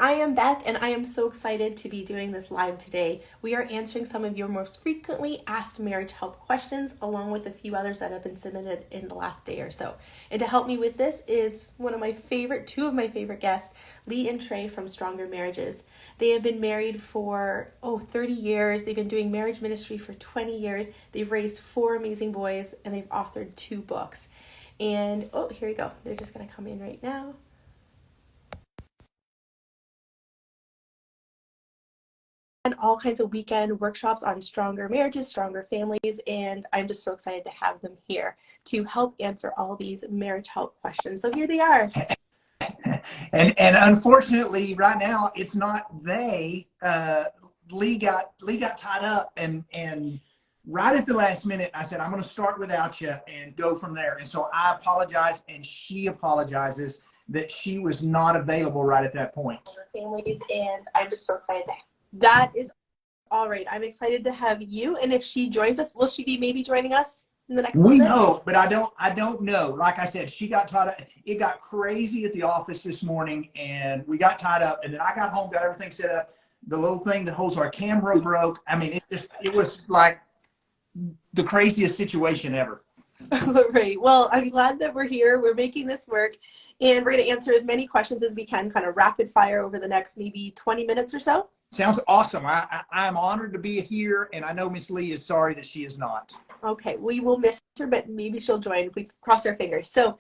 I am Beth, and I am so excited to be doing this live today. We are answering some of your most frequently asked marriage help questions, along with a few others that have been submitted in the last day or so. And to help me with this is two of my favorite guests, Lee and Trey from Stronger Marriages. They have been married for 30 years. They've been doing marriage ministry for 20 years. They've raised 4 amazing boys, and they've authored 2 books. And here we go. They're just going to come in right now. And all kinds of weekend workshops on stronger marriages, stronger families, and I'm just so excited to have them here to help answer all these marriage help questions. So here they are. And unfortunately, right now it's not they. Lee got tied up, and right at the last minute, I said I'm going to start without you and go from there. And so I apologize, and she apologizes that she was not available right at that point. Families, and I'm just so excited to that is all right. I'm excited to have you. And if she joins us, will she be maybe joining us in the next We little bit? hope, but I don't know. Like I said, she got tied up. It got crazy at the office this morning, and we got tied up. And then I got home, got everything set up. The little thing that holds our camera broke. I mean, it was like the craziest situation ever. Right. Well, I'm glad that we're here. We're making this work, and we're going to answer as many questions as we can, kind of rapid fire over the next maybe 20 minutes or so. Sounds awesome. I'm honored to be here, and I know Miss Lee is sorry that she is not. Okay, we will miss her, but maybe she'll join if we cross our fingers. So,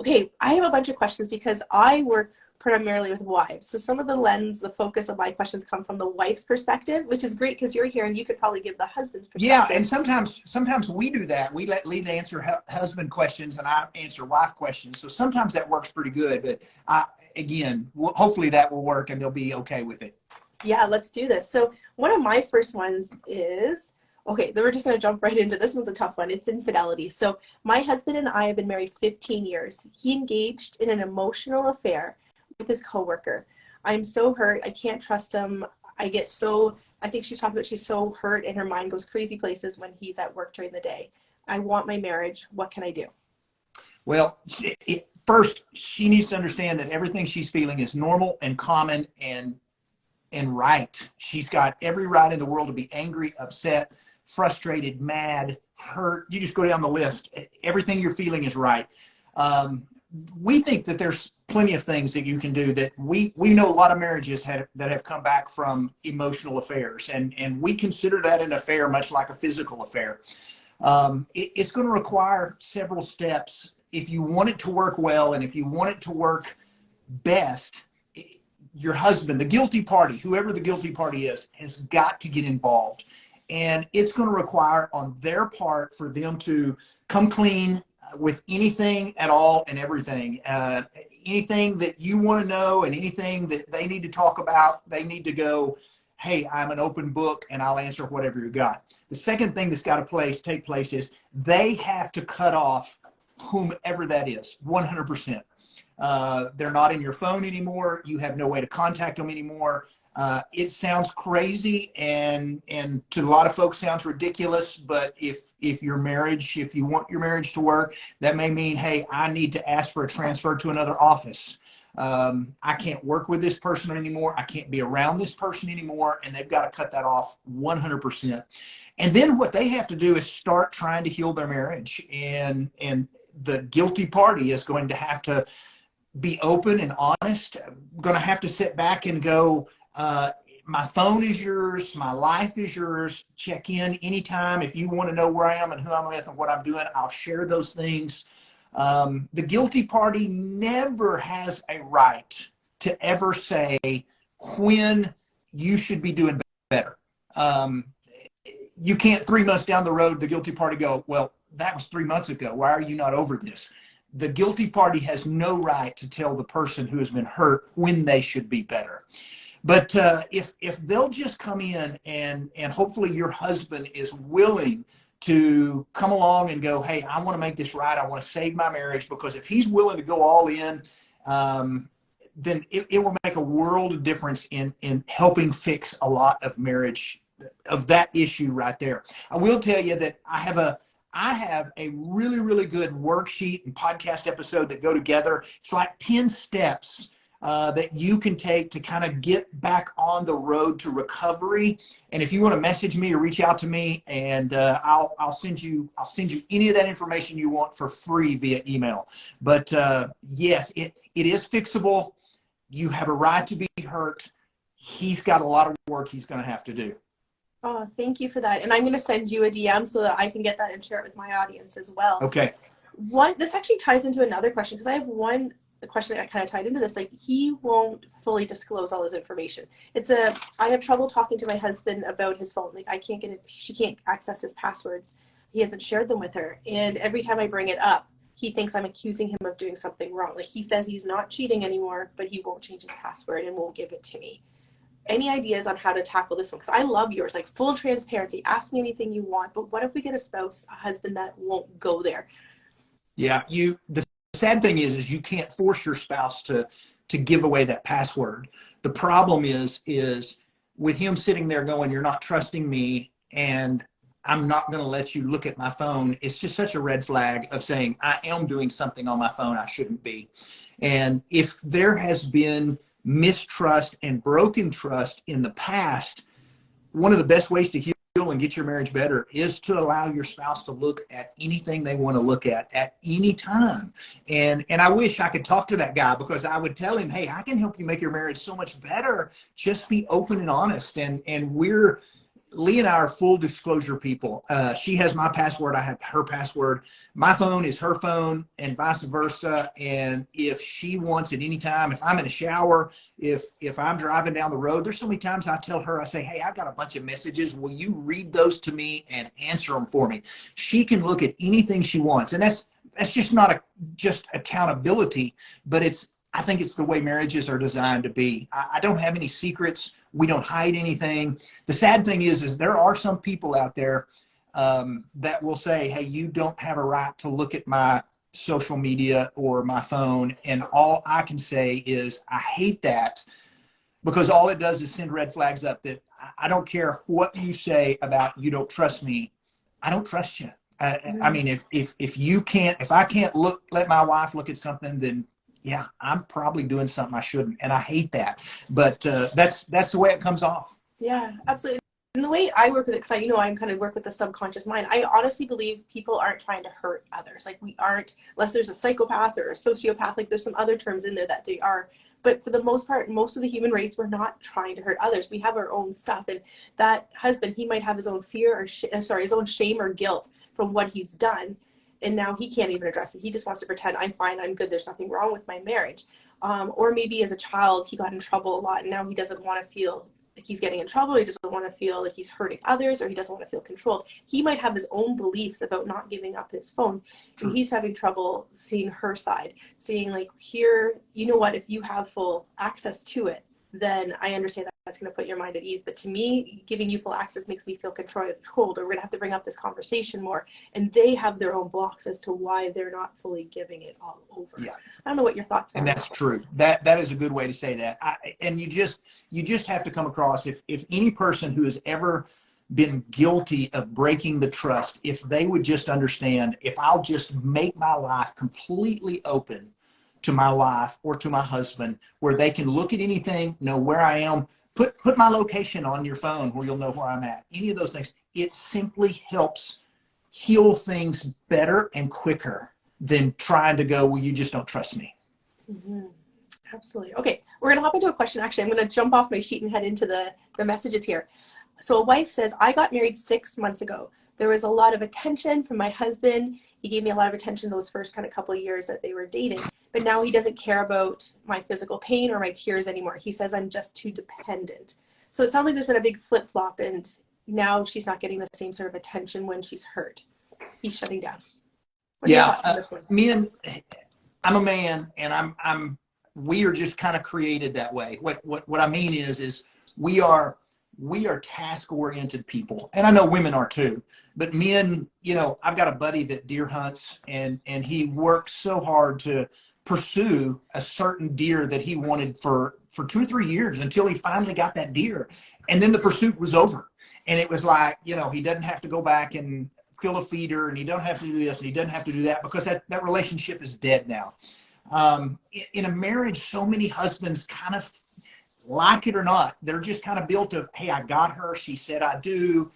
okay, I have a bunch of questions because I work primarily with wives. So some of the focus of my questions come from the wife's perspective, which is great because you're here and you could probably give the husband's perspective. Yeah, and sometimes we do that. We let Lee answer husband questions and I answer wife questions. So sometimes that works pretty good. But hopefully that will work and they'll be okay with it. Yeah, let's do this. So one of my first ones is, then we're just going to jump right into this. One's a tough one. It's infidelity. So my husband and I have been married 15 years. He engaged in an emotional affair with his coworker. I'm so hurt. I can't trust him. I think she's talking about she's so hurt and her mind goes crazy places when he's at work during the day. I want my marriage. What can I do? Well, first, she needs to understand that everything she's feeling is normal and common and right. She's got every right in the world to be angry, upset, frustrated, mad, hurt. You just go down the list. Everything you're feeling is right. We think that there's plenty of things that you can do that we know a lot of marriages that have come back from emotional affairs, and we consider that an affair much like a physical affair. It's going to require several steps if you want it to work well, and if you want it to work best. Your husband, the guilty party, whoever the guilty party is, has got to get involved. And it's going to require on their part for them to come clean with anything at all and everything. Anything that you want to know and anything that they need to talk about, they need to go, hey, I'm an open book and I'll answer whatever you got. The second thing that's got to take place is they have to cut off whomever that is, 100%. They're not in your phone anymore. You have no way to contact them anymore. It sounds crazy and to a lot of folks sounds ridiculous, but if you want your marriage to work, that may mean, hey, I need to ask for a transfer to another office. I can't work with this person anymore. I can't be around this person anymore. And they've got to cut that off 100%. And then what they have to do is start trying to heal their marriage. And the guilty party is going to have to be open and honest. I'm going to have to sit back and go, my phone is yours. My life is yours. Check in anytime. If you want to know where I am and who I'm with and what I'm doing, I'll share those things. The guilty party never has a right to ever say when you should be doing better. You can't 3 months down the road, the guilty party go, well, that was 3 months ago. Why are you not over this? The guilty party has no right to tell the person who has been hurt when they should be better. But if they'll just come in and hopefully your husband is willing to come along and go, hey, I want to make this right. I want to save my marriage, because if he's willing to go all in, then it will make a world of difference in helping fix a lot of marriage, of that issue right there. I will tell you that I have a really, really good worksheet and podcast episode that go together. It's like 10 steps that you can take to kind of get back on the road to recovery. And if you want to message me or reach out to me, and I'll send you any of that information you want for free via email. But yes, it is fixable. You have a right to be hurt. He's got a lot of work he's going to have to do. Oh, thank you for that. And I'm going to send you a DM so that I can get that and share it with my audience as well. Okay. This actually ties into another question, because I have one question that kind of tied into this. Like, he won't fully disclose all his information. I have trouble talking to my husband about his phone. Like, she can't access his passwords. He hasn't shared them with her. And every time I bring it up, he thinks I'm accusing him of doing something wrong. Like, he says he's not cheating anymore, but he won't change his password and won't give it to me. Any ideas on how to tackle this one? Because I love yours, like full transparency. Ask me anything you want. But what if we get a husband that won't go there? Yeah, the sad thing is you can't force your spouse to give away that password. The problem is with him sitting there going, "You're not trusting me, and I'm not going to let you look at my phone." It's just such a red flag of saying, I am doing something on my phone I shouldn't be. And if there has been mistrust and broken trust in the past, one of the best ways to heal and get your marriage better is to allow your spouse to look at anything they want to look at any time. And I wish I could talk to that guy, because I would tell him, "Hey, I can help you make your marriage so much better. Just be open and honest." And Lee and I are full disclosure people. She has my password. I have her password. My phone is her phone, and vice versa. And if she wants at any time, if I'm in a shower, if I'm driving down the road, there's so many times I tell her, I say, "Hey, I've got a bunch of messages. Will you read those to me and answer them for me?" She can look at anything she wants. And that's just not just accountability, but I think it's the way marriages are designed to be. I don't have any secrets. We don't hide anything. The sad thing is there are some people out there that will say, "Hey, you don't have a right to look at my social media or my phone." And all I can say is I hate that, because all it does is send red flags up that I don't care what you say about "you don't trust me." I don't trust you. I mean, if I can't let my wife look at something, then yeah, I'm probably doing something I shouldn't, and I hate that. But that's the way it comes off. Yeah, absolutely. And the way I work with it, because I kind of work with the subconscious mind, I honestly believe people aren't trying to hurt others. Like, we aren't, unless there's a psychopath or a sociopath. Like, there's some other terms in there that they are. But for the most part, most of the human race, we're not trying to hurt others. We have our own stuff. And that husband, he might have his own fear his own shame or guilt from what he's done. And now he can't even address it. He just wants to pretend, "I'm fine, I'm good, there's nothing wrong with my marriage." Or maybe as a child, he got in trouble a lot, and now he doesn't want to feel like he's getting in trouble. He doesn't want to feel like he's hurting others, or he doesn't want to feel controlled. He might have his own beliefs about not giving up his phone. True. And he's having trouble seeing her side, seeing like, here, you know what, if you have full access to it, then I understand that that's going to put your mind at ease. But to me, giving you full access makes me feel controlled, or we're going to have to bring up this conversation more. And they have their own blocks as to why they're not fully giving it all over. Yeah. I don't know what your thoughts are. And that's true. That is a good way to say that. And you just have to come across, if any person who has ever been guilty of breaking the trust, if they would just understand, if I'll just make my life completely open to my wife or to my husband, where they can look at anything, know where I am, put my location on your phone where you'll know where I'm at, any of those things, it simply helps heal things better and quicker than trying to go, "Well, you just don't trust me." Mm-hmm. Absolutely. Okay, we're going to hop into a question. Actually, I'm going to jump off my sheet and head into the messages here. So a wife says, "I got married 6 months ago. There was a lot of attention from my husband. He gave me a lot of attention those first kind of couple of years that they were dating. But now he doesn't care about my physical pain or my tears anymore. He says I'm just too dependent." So it sounds like there's been a big flip-flop, and now she's not getting the same sort of attention when she's hurt. He's shutting down. What are your thoughts on this one? I'm a man, and we are just kind of created that way. What I mean is we are task-oriented people, and I know women are too. But men, I've got a buddy that deer hunts, and he works so hard to pursue a certain deer that he wanted for 2 or 3 years, until he finally got that deer, and then the pursuit was over. And it was like, he doesn't have to go back and kill a feeder, and he doesn't have to do this, and he doesn't have to do that, because that relationship is dead now. In a marriage, so many husbands kind of, like it or not, they're just kind of built of, hey, I got her. She said I do.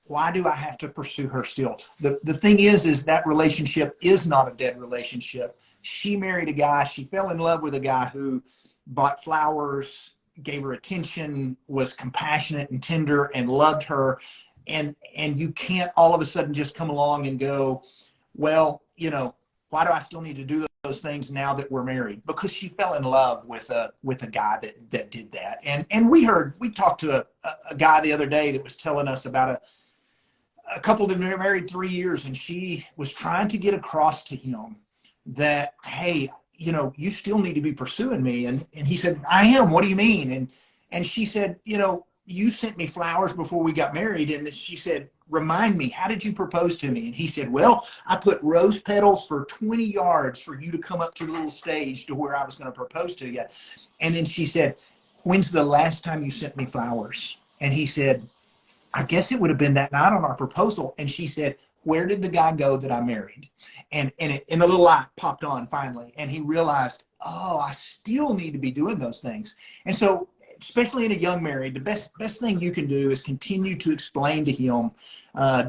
Why do I have to pursue her still? The thing is that relationship is not a dead relationship. She married a guy. She fell in love with a guy who bought flowers, gave her attention, was compassionate and tender, and loved her. And you can't all of a sudden just come along and go, well, why do I still need to do those things now that we're married? Because she fell in love with a guy that did that. And we talked to a guy the other day that was telling us about a couple that were married 3 years, and she was trying to get across to him that, hey, you still need to be pursuing me. And he said, I am. What do you mean? And she said, you sent me flowers before we got married. And she said, remind me, how did you propose to me? And he said, well, I put rose petals for 20 yards for you to come up to the little stage to where I was going to propose to you. And then she said, when's the last time you sent me flowers? And he said, I guess it would have been that night on our proposal. And she said, where did the guy go that I married? And the little light popped on finally. And he realized, oh, I still need to be doing those things. And so, especially in a young married, the best thing you can do is continue to explain to him.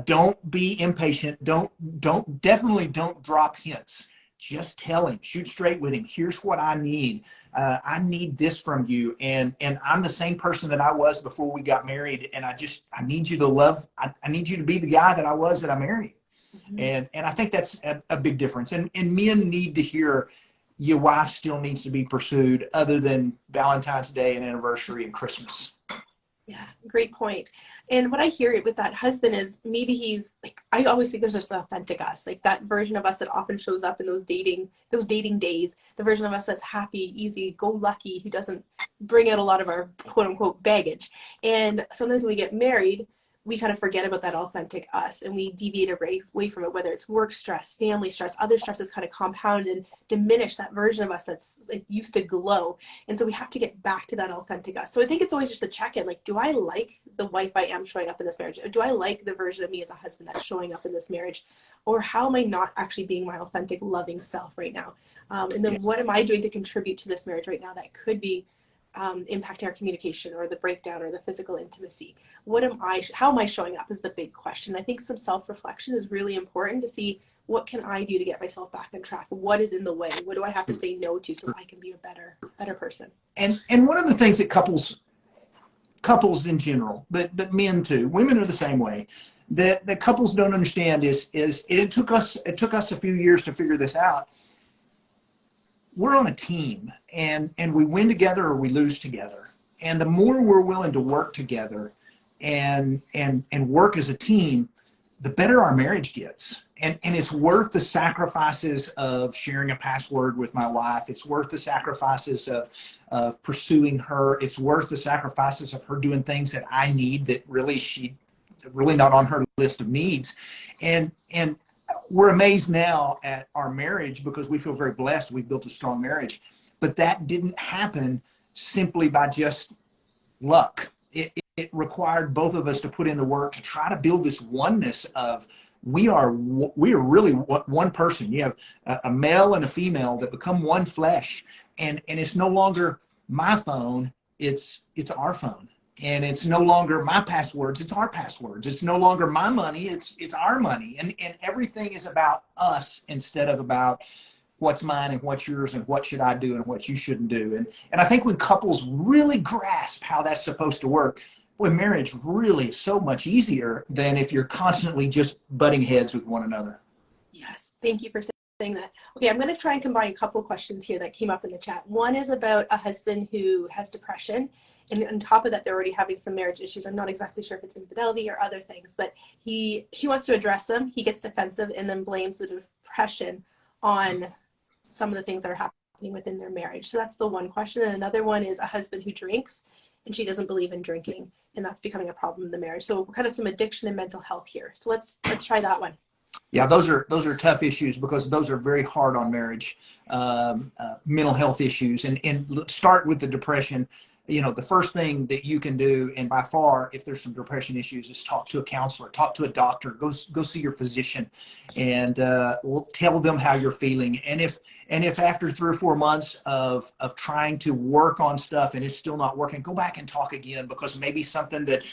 Don't be impatient. Definitely don't drop hints. Just tell him, shoot straight with him. Here's what I need. I need this from you. And I'm the same person that I was before we got married. And I need you to love, I need you to be the guy that I was that I married. Mm-hmm. And I think that's a big difference. And men need to hear, your wife still needs to be pursued other than Valentine's Day and anniversary and Christmas. Yeah, great point. And what I hear with that husband is maybe he's like, I always think there's just an authentic us, like that version of us that often shows up in those dating days, the version of us that's happy, easy, go lucky, who doesn't bring out a lot of our quote unquote baggage. And sometimes when we get married, we kind of forget about that authentic us and we deviate away from it, whether it's work stress, family stress, other stresses kind of compound and diminish that version of us that's like used to glow. And so we have to get back to that authentic us. So I think it's always just a check-in, like, do I like the wife I am showing up in this marriage? Do I like the version of me as a husband that's showing up in this marriage? Or how am I not actually being my authentic, loving self right now? And then what am I doing to contribute to this marriage right now that could be impacting our communication or the breakdown or the physical intimacy? How am I showing up is the big question. I think some self-reflection is really important to see, what can I do to get myself back on track? What is in the way? What do I have to say no to so I can be a better person? And one of the things that couples in general, but men too, women are the same way, that couples don't understand is it took us a few years to figure this out. We're on a team, and we win together or we lose together. And the more we're willing to work together and work as a team, the better our marriage gets. And it's worth the sacrifices of sharing a password with my wife. It's worth the sacrifices of pursuing her. It's worth the sacrifices of her doing things that I need that really not on her list of needs. And we're amazed now at our marriage because we feel very blessed. We've built a strong marriage, but that didn't happen simply by just luck. It required both of us to put in the work to try to build this oneness of we are really one person. You have a male and a female that become one flesh, and it's no longer my phone. It's our phone. And it's no longer my passwords, it's our passwords. It's no longer my money, it's our money. And everything is about us instead of about what's mine and what's yours and what should I do and what you shouldn't do. And I think when couples really grasp how that's supposed to work, boy, marriage really is so much easier than if you're constantly just butting heads with one another. Yes, thank you for saying that. Okay, I'm going to try and combine a couple questions here that came up in the chat. One is about a husband who has depression. And on top of that, they're already having some marriage issues. I'm not exactly sure if it's infidelity or other things, but she wants to address them. He gets defensive and then blames the depression on some of the things that are happening within their marriage. So that's the one question. And another one is a husband who drinks and she doesn't believe in drinking, and that's becoming a problem in the marriage. So kind of some addiction and mental health here. So let's try that one. Yeah, those are tough issues because those are very hard on marriage. Mental health issues, and start with the depression. the first thing that you can do, and by far, if there's some depression issues, is talk to a counselor, talk to a doctor, go see your physician, and tell them how you're feeling. And if after 3 or 4 months of trying to work on stuff and it's still not working, go back and talk again, because maybe something that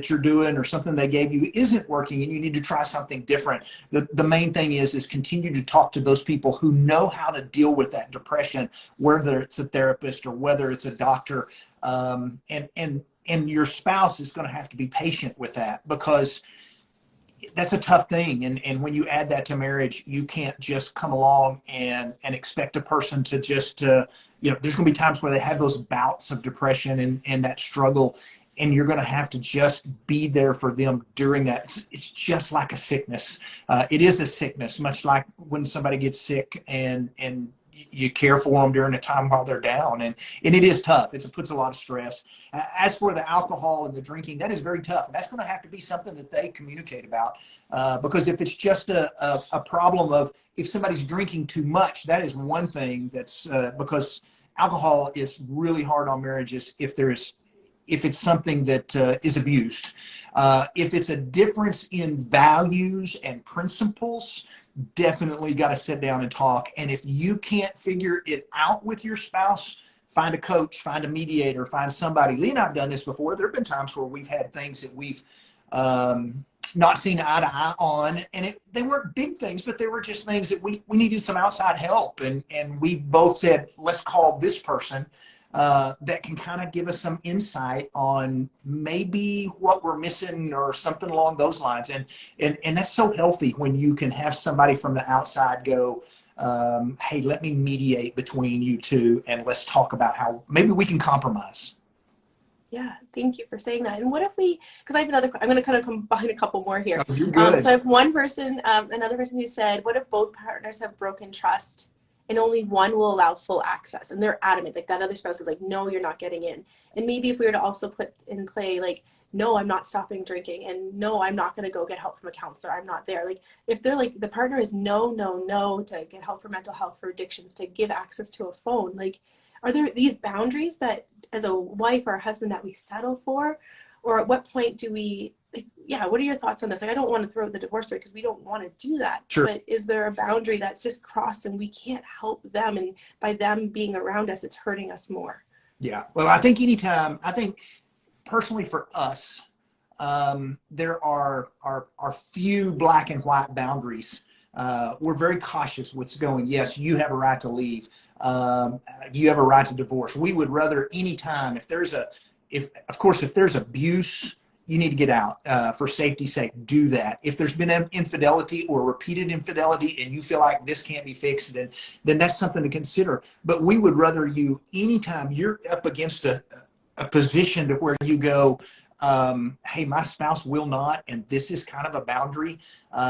you're doing or something they gave you isn't working, and you need to try something different. The main thing is continue to talk to those people who know how to deal with that depression, whether it's a therapist or whether it's a doctor. And your spouse is going to have to be patient with that, because that's a tough thing. And when you add that to marriage, you can't just come along and expect a person to just, there's going to be times where they have those bouts of depression and that struggle, and you're going to have to just be there for them during that. It's just like a sickness. It is a sickness, much like when somebody gets sick, and you care for them during a time while they're down. And it is tough. It puts a lot of stress. As for the alcohol and the drinking, that is very tough. And that's going to have to be something that they communicate about. Because if it's just a problem of if somebody's drinking too much, that is one thing. That's because alcohol is really hard on marriages if it's something that is abused. If it's a difference in values and principles, definitely got to sit down and talk. And if you can't figure it out with your spouse, find a coach, find a mediator, find somebody. Lee and I have done this before. There have been times where we've had things that we've not seen eye to eye on, and they weren't big things, but they were just things that we needed some outside help. And we both said, let's call this person that can kind of give us some insight on maybe what we're missing or something along those lines. And that's so healthy when you can have somebody from the outside go, hey, let me mediate between you two, and let's talk about how maybe we can compromise. Yeah, thank you for saying that. And what if because I have I'm going to kind of combine a couple more here. Oh, you're good. So I have one person, another person who said, what if both partners have broken trust and only one will allow full access, and they're adamant, like that other spouse is like, no, you're not getting in? And maybe if we were to also put in play, like, no, I'm not stopping drinking, and no, I'm not going to go get help from a counselor, I'm not there. Like, if they're like, the partner is no to get help for mental health, for addictions, to give access to a phone, like, are there these boundaries that as a wife or a husband that we settle for? Or at what point do we, like, yeah, what are your thoughts on this? Like, I don't want to throw the divorce rate because we don't want to do that. Sure. But is there a boundary that's just crossed and we can't help them, and by them being around us, it's hurting us more? Yeah. Well, I think personally for us, there are few black and white boundaries. We're very cautious with going, yes, you have a right to leave. You have a right to divorce. We would rather anytime, if there's abuse, you need to get out for safety's sake. Do that. If there's been infidelity or repeated infidelity and you feel like this can't be fixed, then that's something to consider. But we would rather you, anytime you're up against a position to where you go, hey, my spouse will not, and this is kind of a boundary.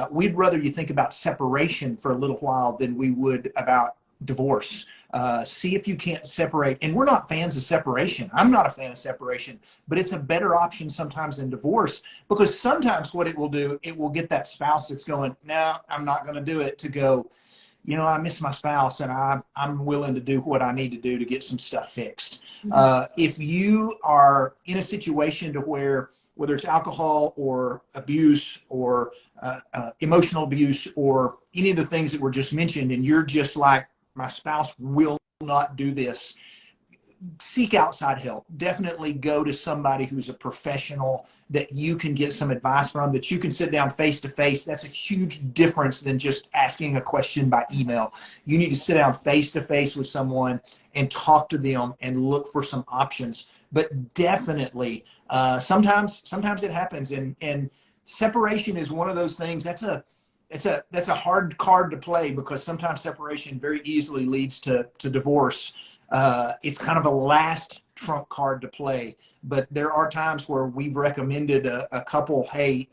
We'd rather you think about separation for a little while than we would about divorce. See if you can't separate. And we're not fans of separation. I'm not a fan of separation, but it's a better option sometimes than divorce, because sometimes what it will do, it will get that spouse that's going, no, I'm not going to do it, to go, I miss my spouse, and I'm willing to do what I need to do to get some stuff fixed. Mm-hmm. If you are in a situation to where, whether it's alcohol or abuse or emotional abuse or any of the things that were just mentioned, and you're just like, my spouse will not do this, seek outside help. Definitely go to somebody who's a professional that you can get some advice from, that you can sit down face to face. That's a huge difference than just asking a question by email. You need to sit down face to face with someone and talk to them and look for some options. But definitely, sometimes it happens, and separation is one of those things. That's a hard card to play, because sometimes separation very easily leads to divorce. It's kind of a last trump card to play, but there are times where we've recommended a couple, hey,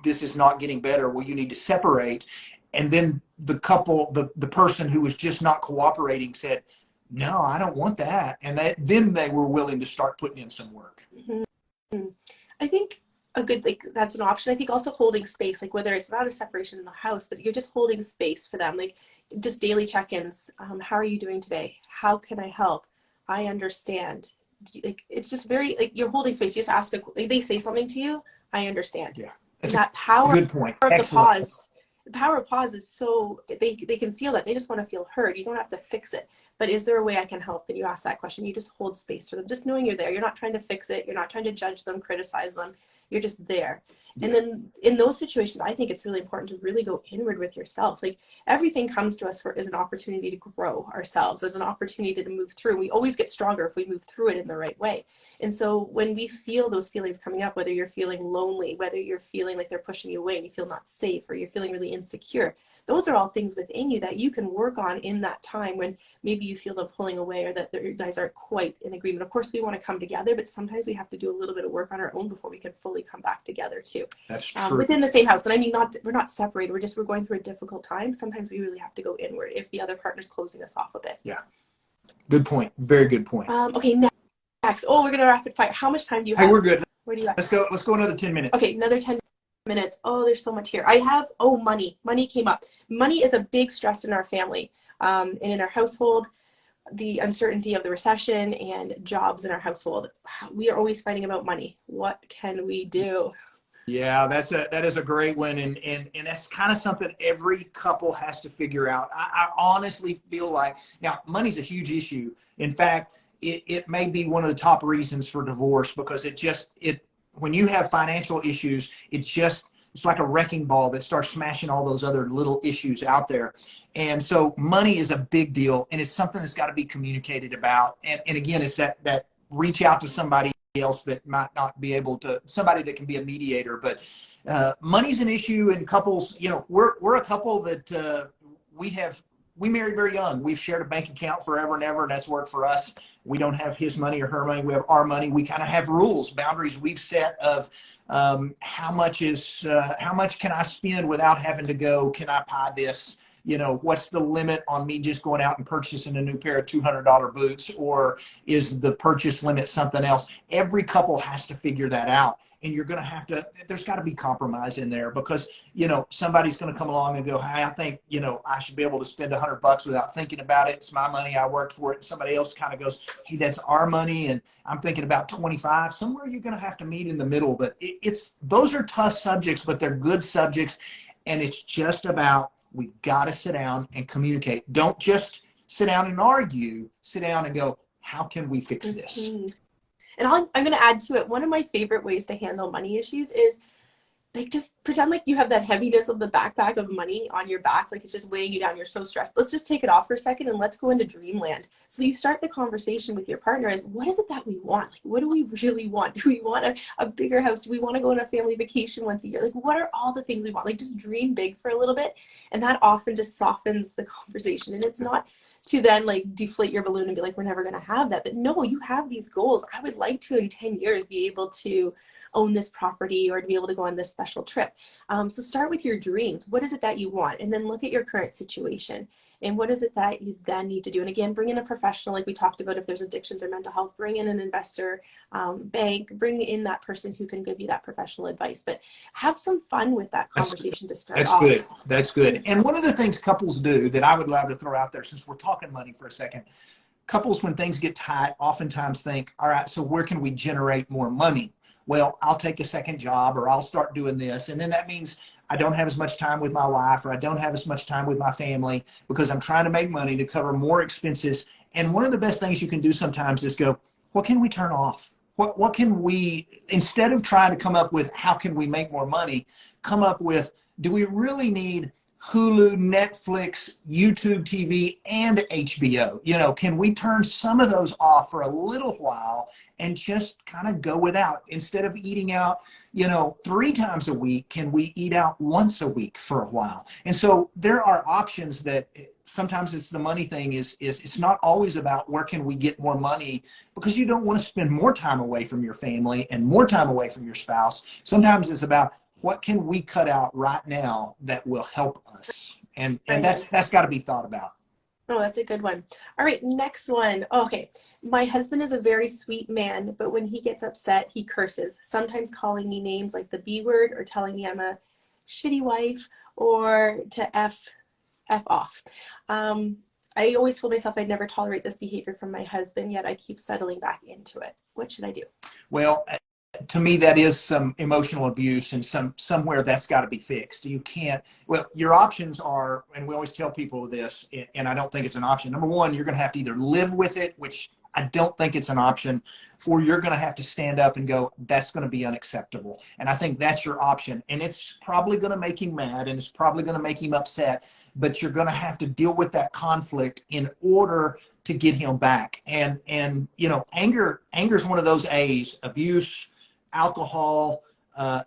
this is not getting better, well, you need to separate. And then the couple, the person who was just not cooperating said, no, I don't want that. And then they were willing to start putting in some work. Mm-hmm. I think a good, like, that's an option. I think also holding space, like whether it's not a separation in the house, but you're just holding space for them, like just daily check-ins. How are you doing today? How can I help? I understand. like, it's just very, like, you're holding space. You just ask, like, they say something to you, I understand. Yeah. And That's that a power good point. of the Excellent point. pause, the power of pause is so, they can feel that. They just want to feel heard. You don't have to fix it. But is there a way I can help? Then you ask that question. You just hold space for them, just knowing you're there. You're not trying to fix it. You're not trying to judge them, criticize them. You're just there. Yeah. And then in those situations, I think it's really important to really go inward with yourself. Like, everything comes to us as an opportunity to grow ourselves. There's an opportunity to move through. We always get stronger if we move through it in the right way. And so when we feel those feelings coming up, whether you're feeling lonely, whether you're feeling like they're pushing you away and you feel not safe, or you're feeling really insecure, those are all things within you that you can work on in that time when maybe you feel them pulling away, or that you guys aren't quite in agreement. Of course, we want to come together, but sometimes we have to do a little bit of work on our own before we can fully come back together too. That's true. Within the same house. And I mean, we're not separated. We're going through a difficult time. Sometimes we really have to go inward if the other partner's closing us off a bit. Yeah. Good point. Very good point. Okay, next. Oh, we're going to rapid fire. How much time do you have? Hey, we're good. Where do you at? Let's go another 10 minutes. Okay, another 10 minutes. Oh, there's so much here. I have, money. Money came up. Money is a big stress in our family, and in our household. The uncertainty of the recession and jobs in our household. We are always fighting about money. What can we do? Yeah, that is a great one, and that's kind of something every couple has to figure out. I honestly feel like, now, money's a huge issue. In fact, it may be one of the top reasons for divorce, because when you have financial issues, it's like a wrecking ball that starts smashing all those other little issues out there. And so money is a big deal, and it's something that's got to be communicated about. And again, it's that reach out to somebody else that might not be able to, somebody that can be a mediator. But money's an issue in couples. We're a couple that we married very young. We've shared a bank account forever and ever, and that's worked for us. We don't have his money or her money. We have our money. We kind of have rules, boundaries we've set of how much can I spend without having to go, can I buy this? What's the limit on me just going out and purchasing a new pair of $200 boots, or is the purchase limit something else? Every couple has to figure that out. And you're going to have to, there's got to be compromise in there, because, somebody's going to come along and go, hey, I think, I should be able to spend $100 without thinking about it. It's my money. I worked for it. Somebody else kind of goes, hey, that's our money, and I'm thinking about 25. Somewhere you're going to have to meet in the middle. But those are tough subjects, but they're good subjects. And it's just about, we've got to sit down and communicate. Don't just sit down and argue. Sit down and go, how can we fix this? Mm-hmm. And I'm going to add to it, one of my favorite ways to handle money issues is, like, just pretend like you have that heaviness of the backpack of money on your back. Like, it's just weighing you down. You're so stressed. Let's just take it off for a second and let's go into dreamland. So you start the conversation with your partner as, what is it that we want? Like, what do we really want? Do we want a bigger house? Do we want to go on a family vacation once a year? Like, what are all the things we want? Like, just dream big for a little bit. And that often just softens the conversation. And it's not to then, like, deflate your balloon and be like, we're never going to have that. But no, you have these goals. I would like to, in 10 years, be able to own this property, or to be able to go on this special trip. So start with your dreams. What is it that you want? And then look at your current situation. And what is it that you then need to do? And again, bring in a professional, like we talked about, if there's addictions or mental health, bring in an investor, bank, bring in that person who can give you that professional advice. But have some fun with that conversation to start off. Good. That's good. And one of the things couples do that I would love to throw out there, since we're talking money for a second, couples, when things get tight, oftentimes think, all right, so where can we generate more money? Well, I'll take a second job, or I'll start doing this. And then that means I don't have as much time with my wife, or I don't have as much time with my family, because I'm trying to make money to cover more expenses. And one of the best things you can do sometimes is go, what can we turn off? What can we, instead of trying to come up with how can we make more money, come up with, do we really need Hulu, Netflix, YouTube TV, and HBO? Can we turn some of those off for a little while and just kind of go without? Instead of eating out, 3 times a week, can we eat out once a week for a while? And so there are options that sometimes it's the money thing is it's not always about where can we get more money, because you don't want to spend more time away from your family and more time away from your spouse. Sometimes it's about, what can we cut out right now that will help us? And that's got to be thought about. Oh, that's a good one. All right, next one. Okay. My husband is a very sweet man, but when he gets upset, he curses, sometimes calling me names like the B word, or telling me I'm a shitty wife, or to F off. I always told myself I'd never tolerate this behavior from my husband, yet I keep settling back into it. What should I do? Well, to me, that is some emotional abuse, and somewhere that's got to be fixed. You can't. Well, your options are, and we always tell people this, and I don't think it's an option. Number one, you're going to have to either live with it, which I don't think it's an option, or you're going to have to stand up and go, that's going to be unacceptable. And I think that's your option. And it's probably going to make him mad, and it's probably going to make him upset, but you're going to have to deal with that conflict in order to get him back. And you know, anger is one of those A's: abuse, alcohol,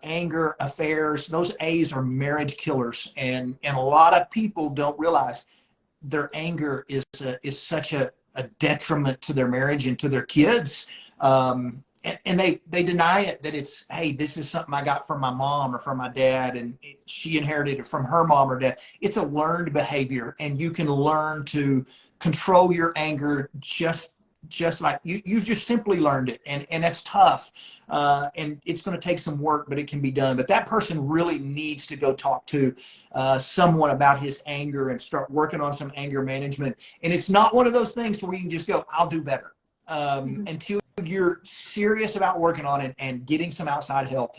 anger, affairs. Those A's are marriage killers. And a lot of people don't realize their anger is such a detriment to their marriage and to their kids. And they deny it, that it's, hey, this is something I got from my mom or from my dad, and she inherited it from her mom or dad. It's a learned behavior, and you can learn to control your anger just like you've just simply learned it. And that's tough. And it's going to take some work, but it can be done. But that person really needs to go talk to someone about his anger and start working on some anger management. And it's not one of those things where you can just go, I'll do better. Until you're serious about working on it and getting some outside help,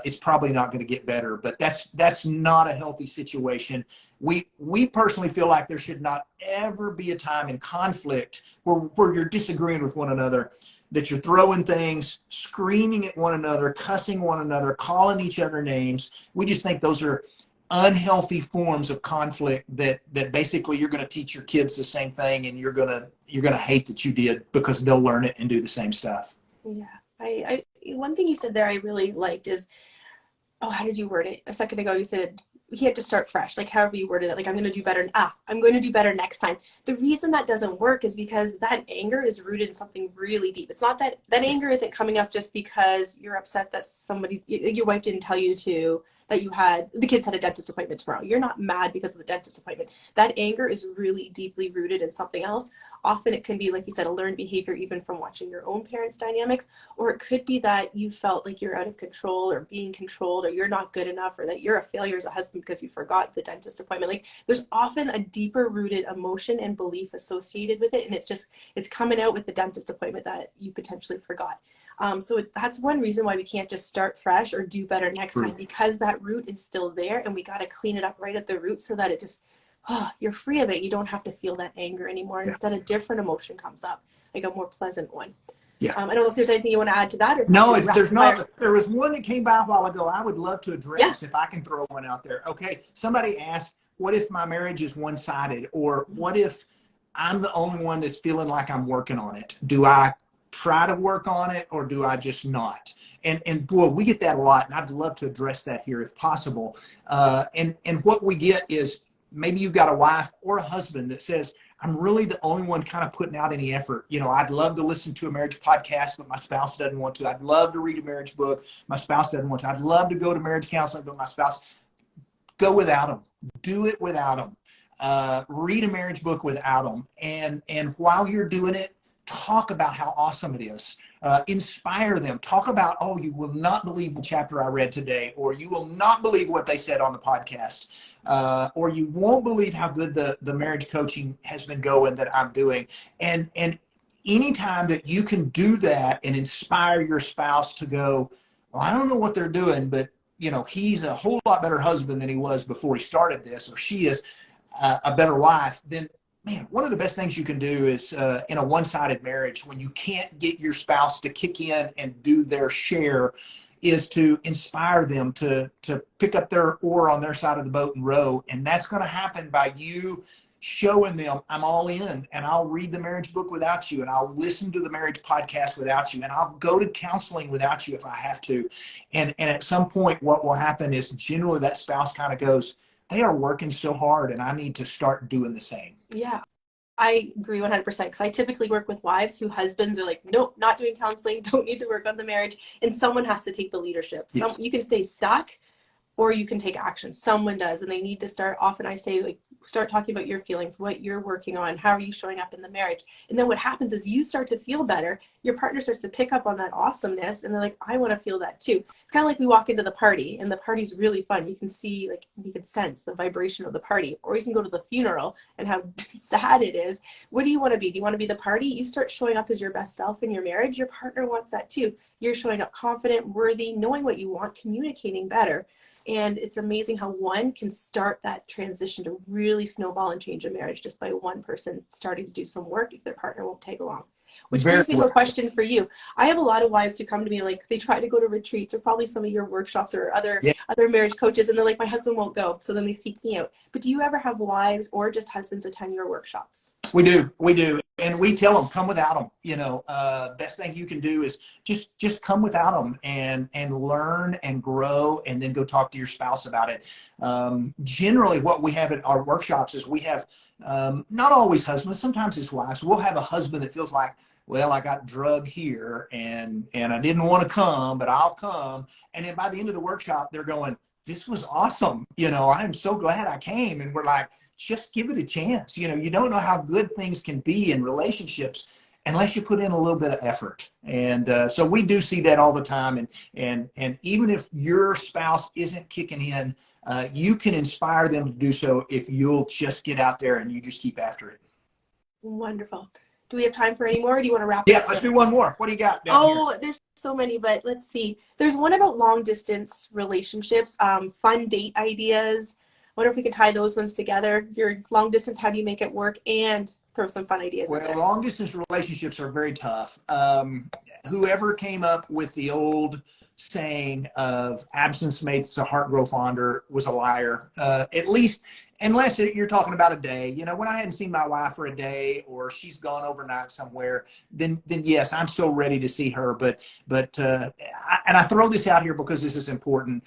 it's probably not going to get better. But that's not a healthy situation. We personally feel like there should not ever be a time in conflict where you're disagreeing with one another, that you're throwing things, screaming at one another, cussing one another, calling each other names. We just think those are unhealthy forms of conflict that basically you're going to teach your kids the same thing, and you're going to hate that you did, because they'll learn it and do the same stuff. Yeah. I one thing you said there I really liked is, oh, how did you word it? A second ago you said he had to start fresh, like however you worded it, like I'm going to do better. I'm going to do better next time. The reason that doesn't work is because that anger is rooted in something really deep. It's not that anger isn't coming up just because you're upset that your wife didn't tell you that the kids had a dentist appointment tomorrow. You're not mad because of the dentist appointment. That anger is really deeply rooted in something else. Often it can be, like you said, a learned behavior, even from watching your own parents' dynamics, or it could be that you felt like you're out of control or being controlled, or you're not good enough, or that you're a failure as a husband because you forgot the dentist appointment. Like, there's often a deeper rooted emotion and belief associated with it, and it's coming out with the dentist appointment that you potentially forgot. So that's one reason why we can't just start fresh or do better next time, because that root is still there, and we got to clean it up right at the root so that it just, you're free of it. You don't have to feel that anger anymore. Yeah. Instead, a different emotion comes up, like a more pleasant one. Yeah. I don't know if there's anything you want to add to that. Or no, there's not. There was one that came by a while ago I would love to address, if I can throw one out there. Okay, somebody asked, what if my marriage is one-sided? Or what if I'm the only one that's feeling like I'm working on it? Do I try to work on it, or do I just not? And boy, we get that a lot, and I'd love to address that here if possible. And what we get is, maybe you've got a wife or a husband that says, I'm really the only one kind of putting out any effort. You know, I'd love to listen to a marriage podcast, but my spouse doesn't want to. I'd love to read a marriage book. My spouse doesn't want to. I'd love to go to marriage counseling, but my spouse. Go without them. Do it without them. Read a marriage book without them. And while you're doing it, talk about how awesome it is. Inspire them. Talk about, oh, you will not believe the chapter I read today, or you will not believe what they said on the podcast, or you won't believe how good the marriage coaching has been going that I'm doing. And anytime that you can do that and inspire your spouse to go, well, I don't know what they're doing, but you know, he's a whole lot better husband than he was before he started this, or she is a better wife, then man, one of the best things you can do is in a one-sided marriage, when you can't get your spouse to kick in and do their share, is to inspire them to pick up their oar on their side of the boat and row. And that's going to happen by you showing them, I'm all in, and I'll read the marriage book without you, and I'll listen to the marriage podcast without you, and I'll go to counseling without you if I have to. And at some point, what will happen is generally that spouse kind of goes, they are working so hard, and I need to start doing the same. Yeah, I agree 100%, because I typically work with wives whose husbands are like, nope, not doing counseling, don't need to work on the marriage, and someone has to take the leadership. Yes. You can stay stuck, or you can take action. Someone does, and they need to start. Often I say, like, start talking about your feelings, what you're working on, how are you showing up in the marriage. And then what happens is you start to feel better. Your partner starts to pick up on that awesomeness, and they're like, I want to feel that too. It's kind of like we walk into the party, and the party's really fun. You can see, like, you can sense the vibration of the party. Or you can go to the funeral and how sad it is. What do you want to be? Do you want to be the party? You start showing up as your best self in your marriage. Your partner wants that too. You're showing up confident, worthy, knowing what you want, communicating better. And it's amazing how one can start that transition to really snowball and change a marriage just by one person starting to do some work if their partner won't tag along. Which Very brings me to well. a question for you. I have a lot of wives who come to me, like, they try to go to retreats or probably some of your workshops or Yeah. other marriage coaches, and they're like, my husband won't go. So then they seek me out. But do you ever have wives or just husbands attend your workshops? We do, and we tell them come without them. Best thing you can do is just come without them and learn and grow, and then go talk to your spouse about it. Generally, what we have at our workshops is we have not always husbands, sometimes it's wives. We'll have a husband that feels like, well, I got drug here, and I didn't want to come, but I'll come. And then by the end of the workshop, they're going, this was awesome. I'm so glad I came. And we're like, just give it a chance. You don't know how good things can be in relationships unless you put in a little bit of effort. And so we do see that all the time. And even if your spouse isn't kicking in, you can inspire them to do so if you'll just get out there and you just keep after it. Wonderful. Do we have time for any more, or do you want to wrap Yeah, up? let's do one more. What do you got down here? Oh, there's so many, but let's see. There's one about long distance relationships, fun date ideas. Wonder if we could tie those ones together. Your long distance, how do you make it work, and throw some fun ideas in there. Well, long distance relationships are very tough. Whoever came up with the old saying of absence makes the heart grow fonder was a liar. At least, unless you're talking about a day. When I hadn't seen my wife for a day, or she's gone overnight somewhere, then yes, I'm so ready to see her. But I throw this out here because this is important.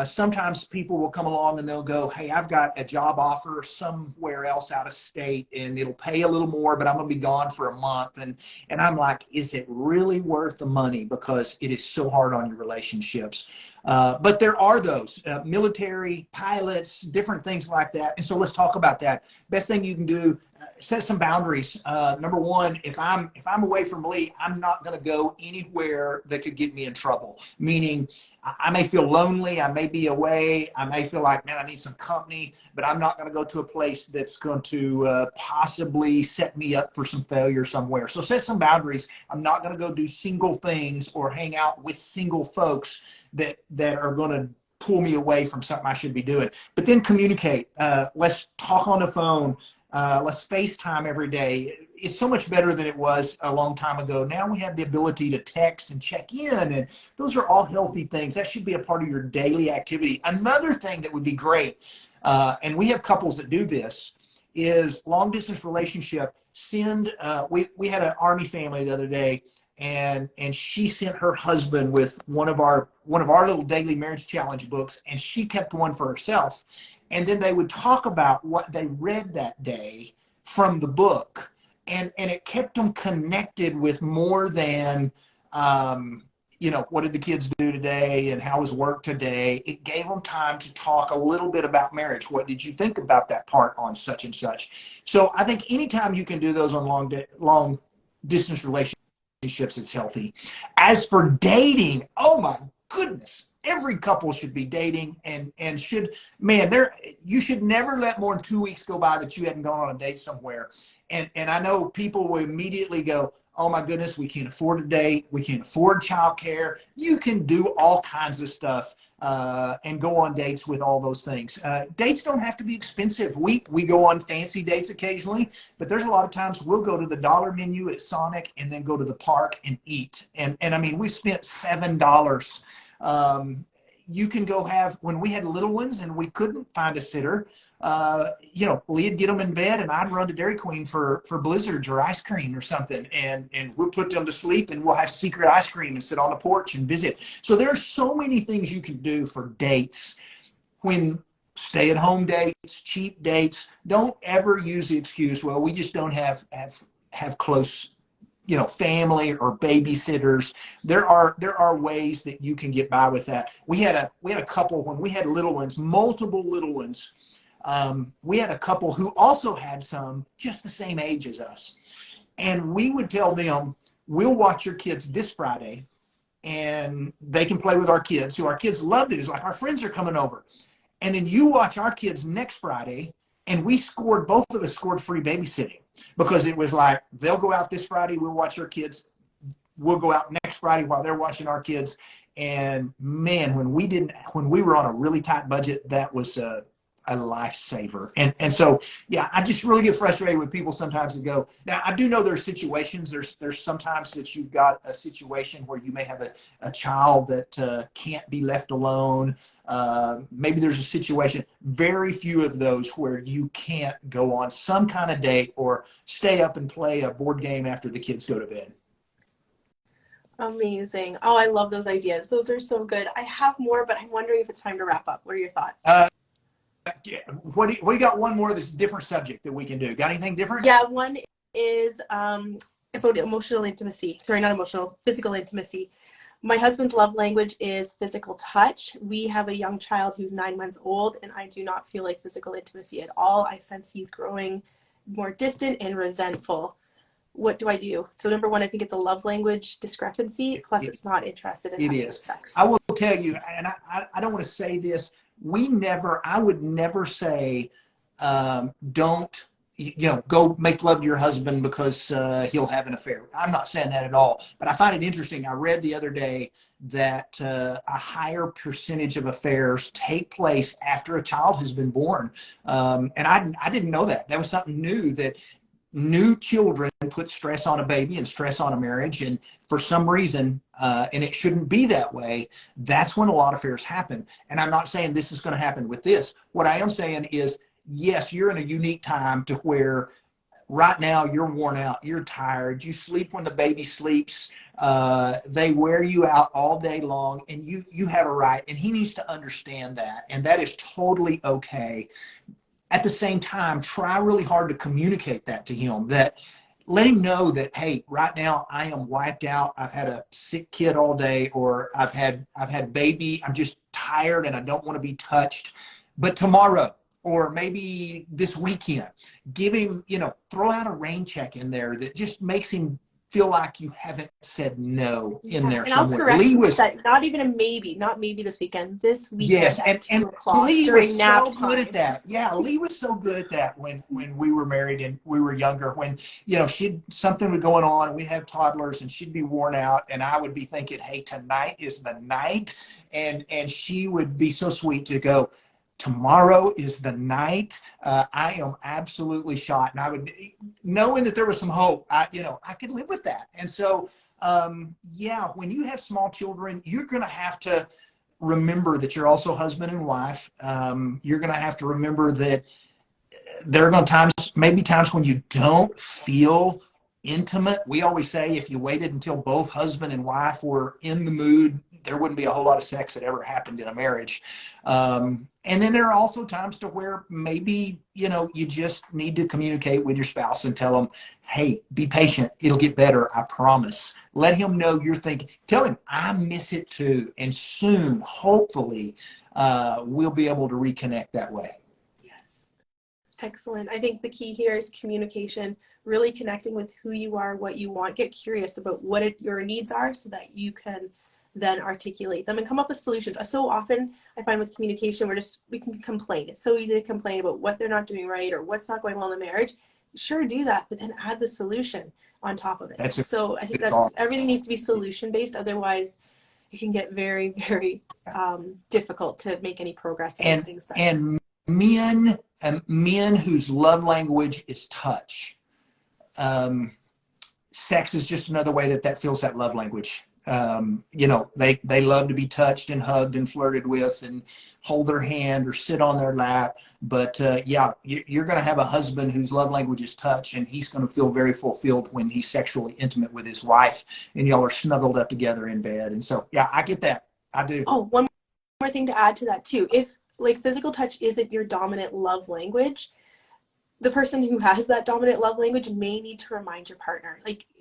Sometimes people will come along and they'll go, hey, I've got a job offer somewhere else out of state, and it'll pay a little more, but I'm going to be gone for a month. And I'm like, is it really worth the money? Because it is so hard on your relationships. But there are those military pilots, different things like that. And so let's talk about that. Best thing you can do, set some boundaries. Number one, if I'm away from Lee, I'm not going to go anywhere that could get me in trouble. Meaning, I may feel lonely, I may be away, I may feel like, man, I need some company, but I'm not going to go to a place that's going to possibly set me up for some failure somewhere. So set some boundaries. I'm not going to go do single things or hang out with single folks that are going to pull me away from something I should be doing. But then communicate. Let's talk on the phone. Let's FaceTime every day. It's so much better than it was a long time ago. Now we have the ability to text and check in, and those are all healthy things. That should be a part of your daily activity. Another thing that would be great, and we have couples that do this, is long distance relationship. We had an Army family the other day, and she sent her husband with one of our little daily marriage challenge books, and she kept one for herself. And then they would talk about what they read that day from the book. And it kept them connected with more than, what did the kids do today and how was work today? It gave them time to talk a little bit about marriage. What did you think about that part on such and such? So I think anytime you can do those on long distance relationships, it's healthy. As for dating, oh my goodness. Every couple should be dating and you should never let more than 2 weeks go by that you hadn't gone on a date somewhere. And I know people will immediately go, oh my goodness, we can't afford a date. We can't afford childcare. You can do all kinds of stuff and go on dates with all those things. Dates don't have to be expensive. We go on fancy dates occasionally, but there's a lot of times we'll go to the dollar menu at Sonic and then go to the park and eat. And I mean, we spent $7. You can go when we had little ones and we couldn't find a sitter, Leah'd get them in bed and I'd run to Dairy Queen for blizzards or ice cream or something. And we'll put them to sleep and we'll have secret ice cream and sit on the porch and visit. So there's so many things you can do for dates. When stay at home dates, cheap dates, don't ever use the excuse, well, we just don't have close family or babysitters. There are ways that you can get by with that. We had a couple when we had little ones, multiple little ones. we had a couple who also had some just the same age as us. And we would tell them, we'll watch your kids this Friday and they can play with our kids. So our kids loved it. It's like, our friends are coming over. And then you watch our kids next Friday. And both of us scored free babysitting, because it was like, they'll go out this Friday, we'll watch our kids. We'll go out next Friday while they're watching our kids. And man, when we were on a really tight budget, that was a lifesaver. And so, yeah, I just really get frustrated with people sometimes that go, now I do know there's situations, there's sometimes that you've got a situation where you may have a child that can't be left alone. Maybe there's a situation, very few of those, where you can't go on some kind of date or stay up and play a board game after the kids go to bed. Amazing. Oh, I love those ideas. Those are so good. I have more, but I'm wondering if it's time to wrap up. What are your thoughts? We got one more that's a different subject that we can do. Got anything different? Yeah, one is about emotional intimacy. Sorry, not emotional, physical intimacy. My husband's love language is physical touch. We have a young child who's 9 months old, and I do not feel like physical intimacy at all. I sense he's growing more distant and resentful. What do I do? So number one, I think it's a love language discrepancy, plus it's not interested in having sex. I will tell you, and I don't want to say this, I would never say, don't, go make love to your husband because he'll have an affair. I'm not saying that at all, but I find it interesting. I read the other day that a higher percentage of affairs take place after a child has been born. And I didn't know that. That was something new, that new children put stress on a baby and stress on a marriage. And for some reason, and it shouldn't be that way, that's when a lot of affairs happen. And I'm not saying this is going to happen with this. What I am saying is, yes, you're in a unique time to where right now you're worn out, you're tired, you sleep when the baby sleeps, they wear you out all day long, and you have a right, and he needs to understand that, and that is totally okay. At the same time, try really hard to communicate that to him, that let him know that, hey, right now I am wiped out. I've had a sick kid all day, or I've had baby. I'm just tired and I don't want to be touched. But tomorrow, or maybe this weekend, give him, throw out a rain check in there that just makes him feel like you haven't said no in there and somewhere. I'll correct that, not even a maybe, not maybe this weekend, this weekend. Yes, at and 2 o'clock Lee during was nap so time. good at that. Yeah, Lee was so good at that when we were married and we were younger. When something was going on and we'd have toddlers and she'd be worn out, and I would be thinking, hey, tonight is the night, and she would be so sweet to go, tomorrow is the night. I am absolutely shot. And I would, knowing that there was some hope, I could live with that. And so, when you have small children, you're going to have to remember that you're also husband and wife. You're going to have to remember that there are going to maybe times when you don't feel intimate. We always say, if you waited until both husband and wife were in the mood, there wouldn't be a whole lot of sex that ever happened in a marriage. And then there are also times to where maybe, you just need to communicate with your spouse and tell them, hey, be patient. It'll get better. I promise. Let him know you're thinking. Tell him, I miss it too. And soon, hopefully, we'll be able to reconnect that way. Yes. Excellent. I think the key here is communication, really connecting with who you are, what you want. Get curious about what your needs are so that you can then articulate them and come up with solutions. So often I find with communication, we can complain. It's so easy to complain about what they're not doing right or what's not going well in the marriage. Sure, do that, but then add the solution on top of it. So I think everything needs to be solution based. Otherwise, it can get very, very difficult to make any progress in things. And men whose love language is touch. Sex is just another way that fills that love language. They love to be touched and hugged and flirted with and hold their hand or sit on their lap. But you're going to have a husband whose love language is touch, and he's going to feel very fulfilled when he's sexually intimate with his wife and y'all are snuggled up together in bed. And so, I get that. I do. Oh, one more thing to add to that too. If physical touch isn't your dominant love language, the person who has that dominant love language may need to remind your partner,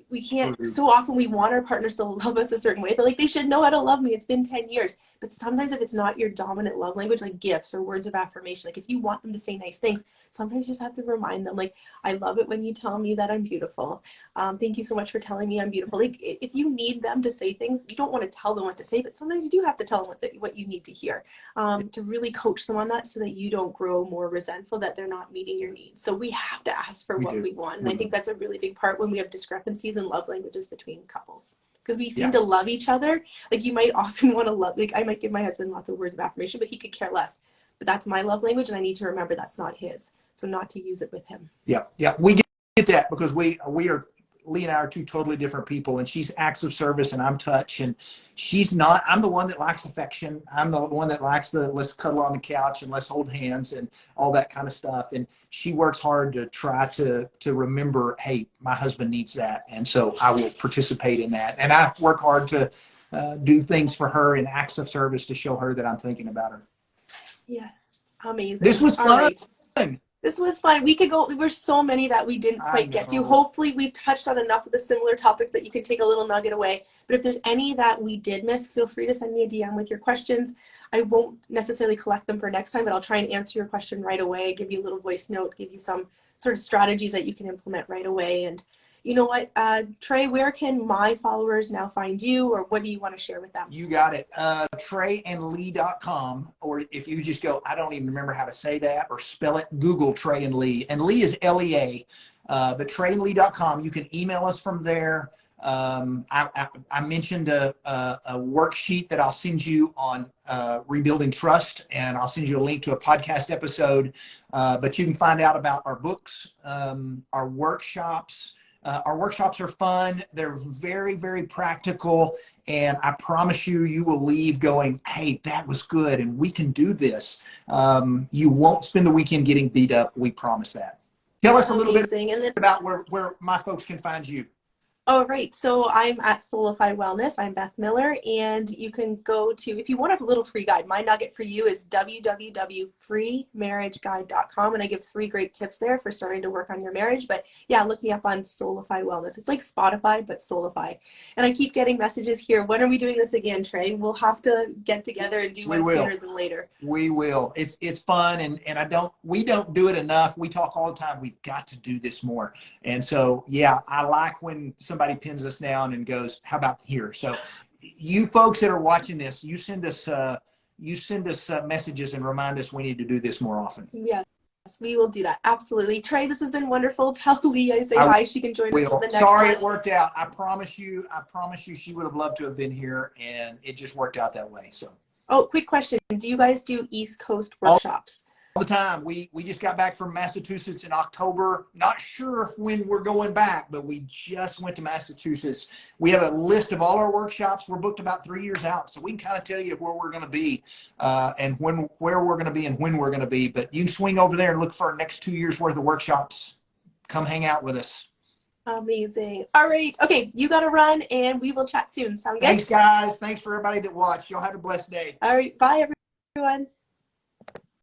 we can't, so often we want our partners to love us a certain way. They're like, they should know how to love me. It's been 10 years. But sometimes if it's not your dominant love language, like gifts or words of affirmation, like if you want them to say nice things, sometimes you just have to remind them, like, I love it when you tell me that I'm beautiful. Thank you so much for telling me I'm beautiful. Like if you need them to say things, you don't want to tell them what to say, but sometimes you do have to tell them what you need to hear, to really coach them on that so that you don't grow more resentful that they're not meeting your needs. So we have to ask for what we want. And I think that's a really big part when we have discrepancies in love languages between couples. Because we seem to love each other. Like you might often want to love, like I might give my husband lots of words of affirmation, but he could care less. But that's my love language, and I need to remember that's not his. So not to use it with him. Yeah, we get that because we are, Lee and I are two totally different people, and she's acts of service and I'm touch, and she's not. I'm the one that likes affection. I'm the one that likes the let's cuddle on the couch and let's hold hands and all that kind of stuff. And she works hard to try to remember, hey, my husband needs that, and so I will participate in that. And I work hard to do things for her in acts of service to show her that I'm thinking about her. Yes, amazing. This was fun. All right. This was fun. We could go, there were so many that we didn't quite get to. Hopefully we've touched on enough of the similar topics that you can take a little nugget away. But if there's any that we did miss, feel free to send me a DM with your questions. I won't necessarily collect them for next time, but I'll try and answer your question right away, give you a little voice note, give you some sort of strategies that you can implement right away. And you know what, Trey, where can my followers now find you, or what do you want to share with them? You got it. TreyandLee.com, or if you just go, I don't even remember how to say that or spell it, Google Trey and Lee. And Lee is L-E-A, but TreyandLee.com. You can email us from there. I mentioned a worksheet that I'll send you on rebuilding trust, and I'll send you a link to a podcast episode. But you can find out about our books, our workshops. Our workshops are fun. They're very, very practical. And I promise you, you will leave going, hey, that was good. And we can do this. You won't spend the weekend getting beat up. We promise that. Tell us a little bit about where my folks can find you. Oh, right. So I'm at Soulify Wellness. I'm Beth Miller, and you can go to, if you want a little free guide, my nugget for you is www.freemarriageguide.com, and I give 3 great tips there for starting to work on your marriage. But yeah, look me up on Soulify Wellness. It's like Spotify, but Soulify. And I keep getting messages here. When are we doing this again, Trey? We'll have to get together and do one sooner than later. We will. It's fun, and we don't do it enough. We talk all the time. We've got to do this more. And so, yeah, I like when somebody pins us down and goes, how about here? So you folks that are watching this, you send us messages and remind us we need to do this more often. Yes, we will do that. Absolutely. Trey, this has been wonderful. Tell Lee I say hi. She can join us for the next Sorry one. It worked out. I promise you she would have loved to have been here, and it just worked out that way. So. Oh, quick question. Do you guys do East Coast workshops? All the time. We just got back from Massachusetts in October. Not sure when we're going back, but we just went to Massachusetts. We have a list of all our workshops. We're booked about 3 years out, so we can kind of tell you where we're going to be, and where we're going to be and when we're going to be. But you can swing over there and look for our next 2 years worth of workshops. Come hang out with us. Amazing. All right. Okay, you got to run, and we will chat soon. Sound good? Thanks, guys. Thanks for everybody that watched. Y'all have a blessed day. All right. Bye, everyone.